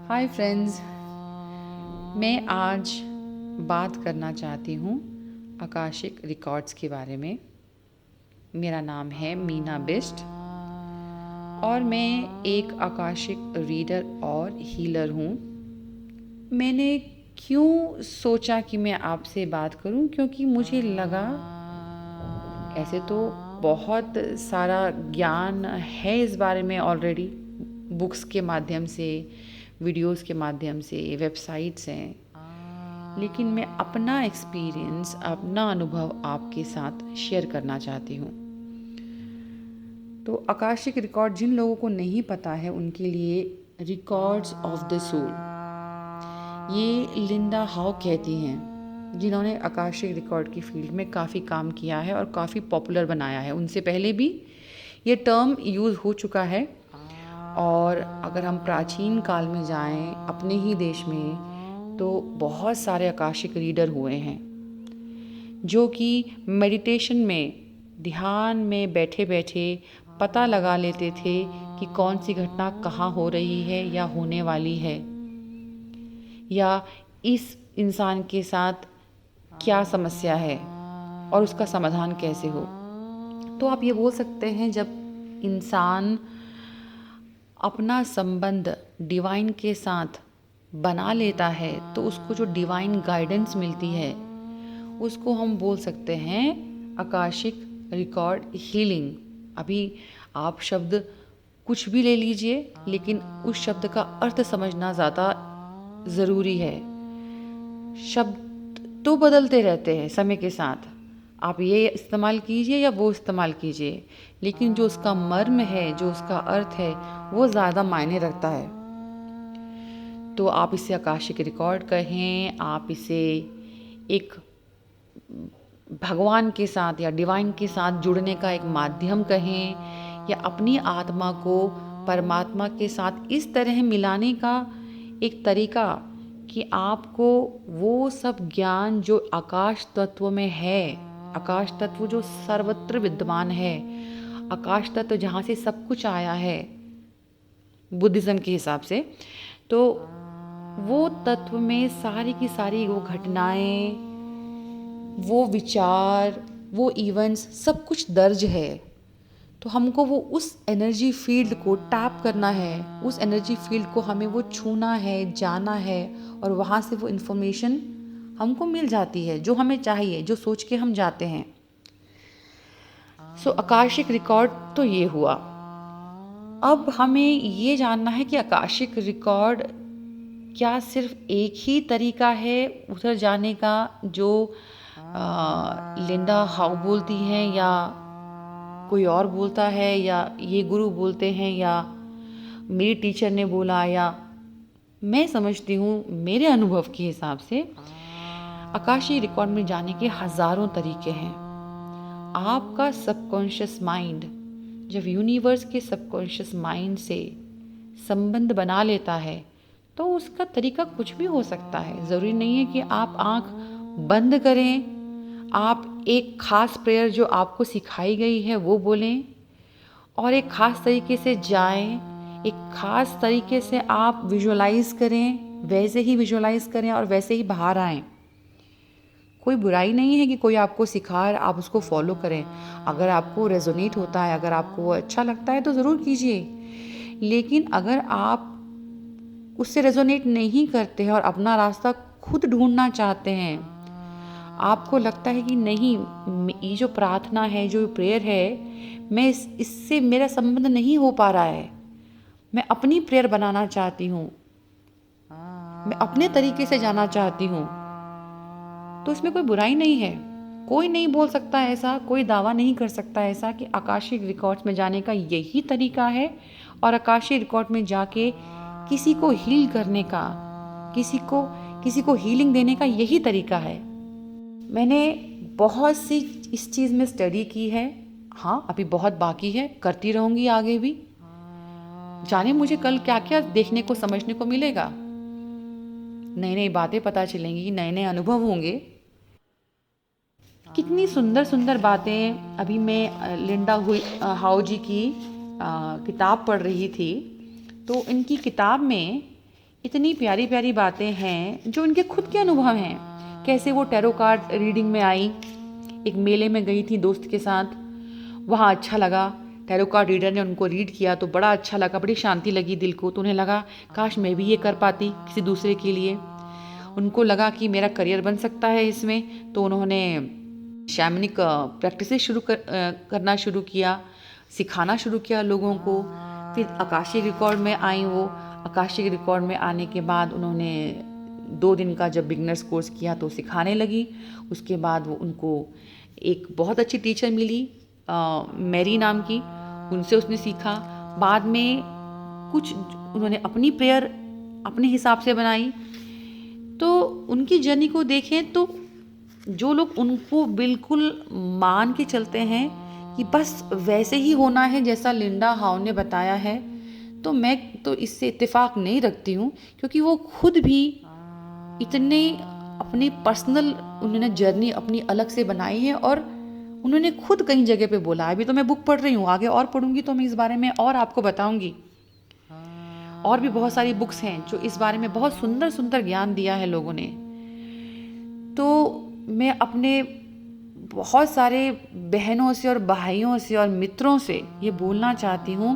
Hi friends, मैं आज बात करना चाहती हूँ आकाशिक रिकॉर्ड्स के बारे में। मेरा नाम है मीना बिष्ट और मैं एक आकाशिक रीडर और हीलर हूँ। मैंने क्यों सोचा कि मैं आपसे बात करूँ, क्योंकि मुझे लगा ऐसे तो बहुत सारा ज्ञान है इस बारे में ऑलरेडी, बुक्स के माध्यम से, वीडियोस के माध्यम से, वेबसाइट्स हैं, लेकिन मैं अपना एक्सपीरियंस, अपना अनुभव आपके साथ शेयर करना चाहती हूँ। तो आकाशिक रिकॉर्ड जिन लोगों को नहीं पता है उनके लिए रिकॉर्ड्स ऑफ द सोल, ये लिंडा हाउ कहती हैं, जिन्होंने आकाशिक रिकॉर्ड की फील्ड में काफ़ी काम किया है और काफ़ी पॉपुलर बनाया है। उनसे पहले भी ये टर्म यूज़ हो चुका है। और अगर हम प्राचीन काल में जाएं अपने ही देश में, तो बहुत सारे आकाशिक रीडर हुए हैं जो कि मेडिटेशन में, ध्यान में बैठे बैठे पता लगा लेते थे कि कौन सी घटना कहाँ हो रही है या होने वाली है, या इस इंसान के साथ क्या समस्या है और उसका समाधान कैसे हो। तो आप ये बोल सकते हैं, जब इंसान अपना संबंध डिवाइन के साथ बना लेता है तो उसको जो डिवाइन गाइडेंस मिलती है उसको हम बोल सकते हैं आकाशिक रिकॉर्ड हीलिंग। अभी आप शब्द कुछ भी ले लीजिए, लेकिन उस शब्द का अर्थ समझना ज़्यादा ज़रूरी है। शब्द तो बदलते रहते हैं समय के साथ, आप ये इस्तेमाल कीजिए या वो इस्तेमाल कीजिए, लेकिन जो उसका मर्म है, जो उसका अर्थ है, वो ज़्यादा मायने रखता है। तो आप इसे आकाशिक रिकॉर्ड कहें, आप इसे एक भगवान के साथ या डिवाइन के साथ जुड़ने का एक माध्यम कहें, या अपनी आत्मा को परमात्मा के साथ इस तरह मिलाने का एक तरीका कि आपको वो सब ज्ञान जो आकाश तत्व में है, आकाश तत्व जो सर्वत्र विद्यमान है, आकाश तत्व जहाँ से सब कुछ आया है बुद्धिज़्म के हिसाब से, तो वो तत्व में सारी की सारी वो घटनाएं, वो विचार, वो इवेंट्स, सब कुछ दर्ज है। तो हमको वो उस एनर्जी फील्ड को टैप करना है, उस एनर्जी फील्ड को हमें वो छूना है, जाना है, और वहाँ से वो इन्फॉर्मेशन हमको मिल जाती है जो हमें चाहिए, जो सोच के हम जाते हैं। सो आकाशिक रिकॉर्ड तो ये हुआ। अब हमें ये जानना है कि आकाशिक रिकॉर्ड क्या सिर्फ एक ही तरीका है उधर जाने का जो लिंडा हाउ बोलती हैं, या कोई और बोलता है, या ये गुरु बोलते हैं, या मेरी टीचर ने बोला, या मैं समझती हूँ मेरे अनुभव के हिसाब से आकाशीय रिकॉर्ड में जाने के हज़ारों तरीके हैं। आपका सबकॉन्शियस माइंड जब यूनिवर्स के सबकॉन्शियस माइंड से संबंध बना लेता है तो उसका तरीका कुछ भी हो सकता है। ज़रूरी नहीं है कि आप आँख बंद करें, आप एक ख़ास प्रेयर जो आपको सिखाई गई है वो बोलें, और एक ख़ास तरीके से जाएं, एक ख़ास तरीके से आप विजुअलाइज़ करें, वैसे ही विजुअलाइज़ करें और वैसे ही बाहर आएँ। कोई बुराई नहीं है कि कोई आपको सिखा है, आप उसको फॉलो करें। अगर आपको रेजोनेट होता है, अगर आपको वो अच्छा लगता है तो ज़रूर कीजिए। लेकिन अगर आप उससे रेजोनेट नहीं करते हैं और अपना रास्ता खुद ढूंढना चाहते हैं, आपको लगता है कि नहीं, ये जो प्रार्थना है, जो प्रेयर है, मैं इससे मेरा संबंध नहीं हो पा रहा है, मैं अपनी प्रेयर बनाना चाहती हूँ, मैं अपने तरीके से जाना चाहती हूँ, तो इसमें कोई बुराई नहीं है। कोई नहीं बोल सकता ऐसा, कोई दावा नहीं कर सकता ऐसा कि आकाशिक रिकॉर्ड्स में जाने का यही तरीका है, और आकाशीय रिकॉर्ड में जाके किसी को हील करने का, किसी को हीलिंग देने का यही तरीका है। मैंने बहुत सी इस चीज़ में स्टडी की है। हाँ, अभी बहुत बाकी है, करती रहूँगी आगे भी। जाने मुझे कल क्या क्या देखने को, समझने को मिलेगा, नई नई बातें पता चलेंगी, नए नए अनुभव होंगे। कितनी सुंदर सुंदर बातें। अभी मैं लिंडा हाउ जी की किताब पढ़ रही थी, तो इनकी किताब में इतनी प्यारी प्यारी बातें हैं जो उनके खुद के अनुभव हैं। कैसे वो टैरो कार्ड रीडिंग में आई, एक मेले में गई थी दोस्त के साथ, वहाँ अच्छा लगा, टैरो कार्ड रीडर ने उनको रीड किया तो बड़ा अच्छा लगा, बड़ी शांति लगी दिल को। तो उन्हें लगा काश मैं भी ये कर पाती किसी दूसरे के लिए। उनको लगा कि मेरा करियर बन सकता है इसमें, तो उन्होंने शैमनिक प्रैक्टिसेस करना शुरू किया, सिखाना शुरू किया लोगों को। फिर आकाशीय रिकॉर्ड में आई वो। आकाशीय रिकॉर्ड में आने के बाद उन्होंने 2 दिन का जब बिगनर्स कोर्स किया तो सिखाने लगी। उसके बाद वो उनको एक बहुत अच्छी टीचर मिली, मैरी नाम की, उनसे उसने सीखा। बाद में कुछ उन्होंने अपनी प्रेयर अपने हिसाब से बनाई। तो उनकी जर्नी को देखें तो जो लोग उनको बिल्कुल मान के चलते हैं कि बस वैसे ही होना है जैसा लिंडा हाउ ने बताया है, तो मैं तो इससे इत्तेफाक नहीं रखती हूँ, क्योंकि वो खुद भी इतने अपनी पर्सनल उन्होंने जर्नी अपनी अलग से बनाई है। और उन्होंने खुद कई जगह पे बोला, अभी तो मैं बुक पढ़ रही हूँ, आगे और पढ़ूंगी तो मैं इस बारे में और आपको बताऊंगी। और भी बहुत सारी बुक्स हैं जो इस बारे में बहुत सुंदर सुंदर ज्ञान दिया है लोगों ने। तो मैं अपने बहुत सारे बहनों से और भाइयों से और मित्रों से ये बोलना चाहती हूँ,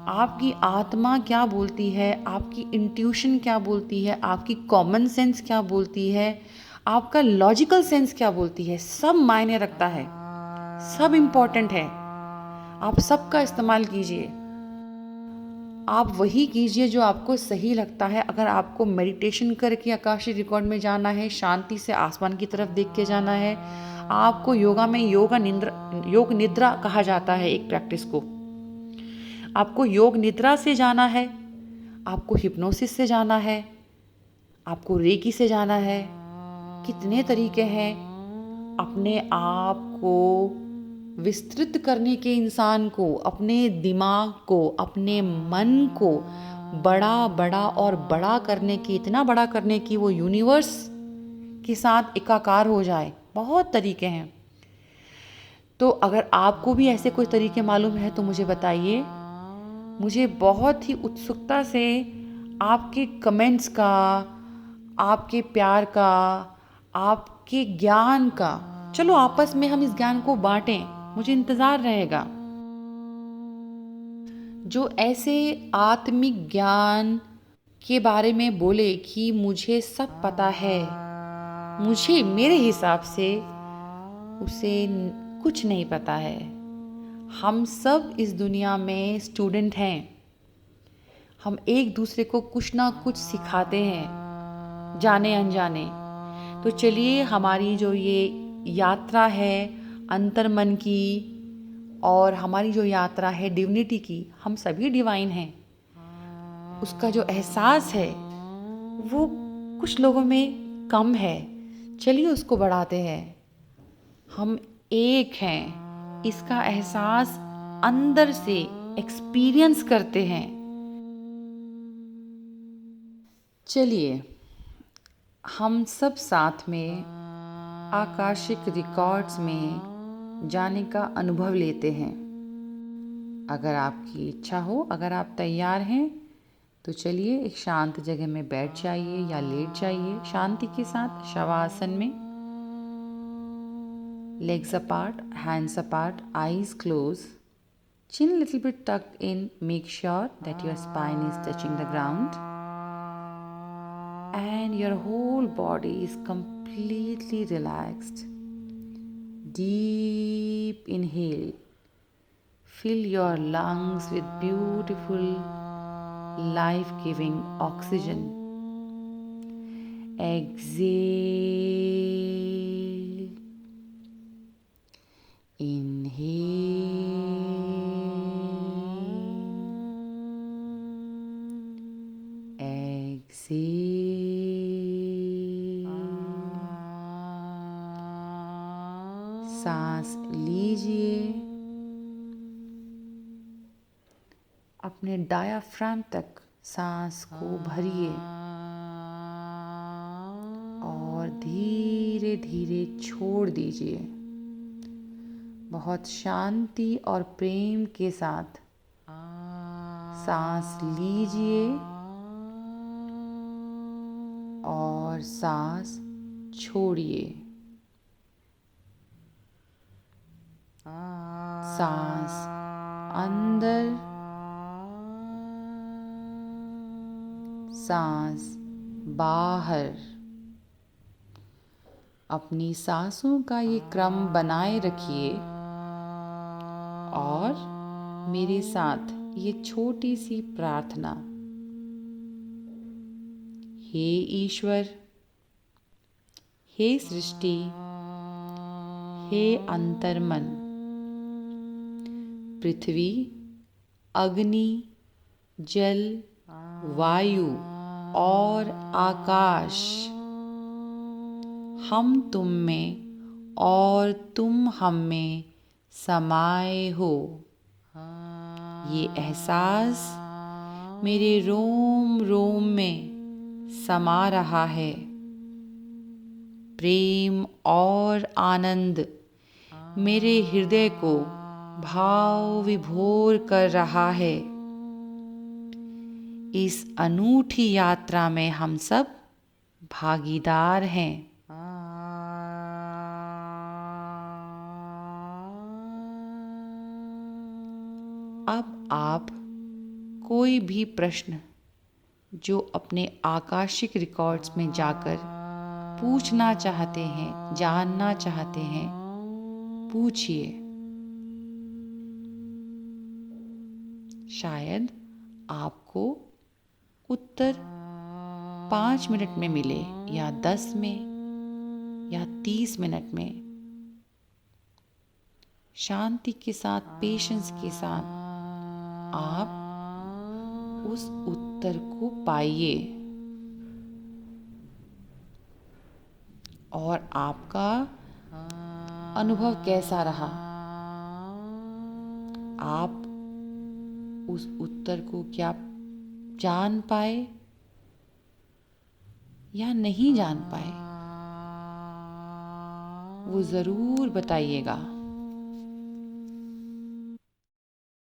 आपकी आत्मा क्या बोलती है, आपकी इंट्यूशन क्या बोलती है, आपकी कॉमन सेंस क्या बोलती है, आपका लॉजिकल सेंस क्या बोलती है, सब मायने रखता है, सब इम्पोर्टेंट है। आप सबका इस्तेमाल कीजिए। आप वही कीजिए जो आपको सही लगता है। अगर आपको मेडिटेशन करके आकाशीय रिकॉर्ड में जाना है, शांति से आसमान की तरफ देख के जाना है, आपको योगा में योग निद्रा कहा जाता है एक प्रैक्टिस को, आपको योग निद्रा से जाना है, आपको हिप्नोसिस से जाना है, आपको रेकी से जाना है, कितने तरीके हैं। अपने आप को विस्तृत करने के इंसान को, अपने दिमाग को, अपने मन को बड़ा बड़ा और बड़ा करने की, इतना बड़ा करने की वो यूनिवर्स के साथ एकाकार हो जाए, बहुत तरीके हैं। तो अगर आपको भी ऐसे कोई तरीके मालूम है तो मुझे बताइए। मुझे बहुत ही उत्सुकता से आपके कमेंट्स का, आपके प्यार का, आपके ज्ञान का, चलो आपस में हम इस ज्ञान को बांटें, मुझे इंतज़ार रहेगा। जो ऐसे आत्मिक ज्ञान के बारे में बोले कि मुझे सब पता है, मुझे मेरे हिसाब से उसे कुछ नहीं पता है। हम सब इस दुनिया में स्टूडेंट हैं। हम एक दूसरे को कुछ ना कुछ सिखाते हैं, जाने अनजाने। तो चलिए, हमारी जो ये यात्रा है अंतर्मन की, और हमारी जो यात्रा है डिविनिटी की, हम सभी डिवाइन हैं, उसका जो एहसास है वो कुछ लोगों में कम है। चलिए उसको बढ़ाते हैं। हम एक हैं, इसका एहसास अंदर से एक्सपीरियंस करते हैं। चलिए हम सब साथ में आकाशिक रिकॉर्ड्स में जाने का अनुभव लेते हैं। अगर आपकी इच्छा हो, अगर आप तैयार हैं, तो चलिए एक शांत जगह में बैठ जाइए या लेट जाइए शांति के साथ, शवासन में। Legs apart, hands apart, eyes closed, chin a little bit tucked in. Make sure that your spine is touching the ground and your whole body is completely relaxed. Deep inhale. Fill your lungs with beautiful, life-giving oxygen. Exhale. Inhale. Exhale. सांस लीजिए, अपने diaphragm तक सांस को भरिए और धीरे धीरे छोड़ दीजिए। बहुत शांति और प्रेम के साथ सांस लीजिए और सांस छोड़िए। सांस अंदर, सांस बाहर। अपनी सांसों का ये क्रम बनाए रखिए और मेरे साथ ये छोटी सी प्रार्थना। हे ईश्वर, हे सृष्टि, हे अंतर्मन, पृथ्वी, अग्नि, जल, वायु और आकाश, हम तुम में और तुम हम में समाये हो। ये एहसास मेरे रोम रोम में समा रहा है। प्रेम और आनंद मेरे हृदय को भाव विभोर कर रहा है। इस अनूठी यात्रा में हम सब भागीदार हैं। अब आप कोई भी प्रश्न जो अपने आकाशिक रिकॉर्ड्स में जाकर पूछना चाहते हैं, जानना चाहते हैं, पूछिए। शायद आपको उत्तर 5 मिनट में मिले या 10 में या 30 मिनट में। शांति के साथ, पेशेंस के साथ आप उस उत्तर को पाइए और आपका अनुभव कैसा रहा। आप उस उत्तर को क्या जान पाए या नहीं जान पाए, वो ज़रूर बताइएगा।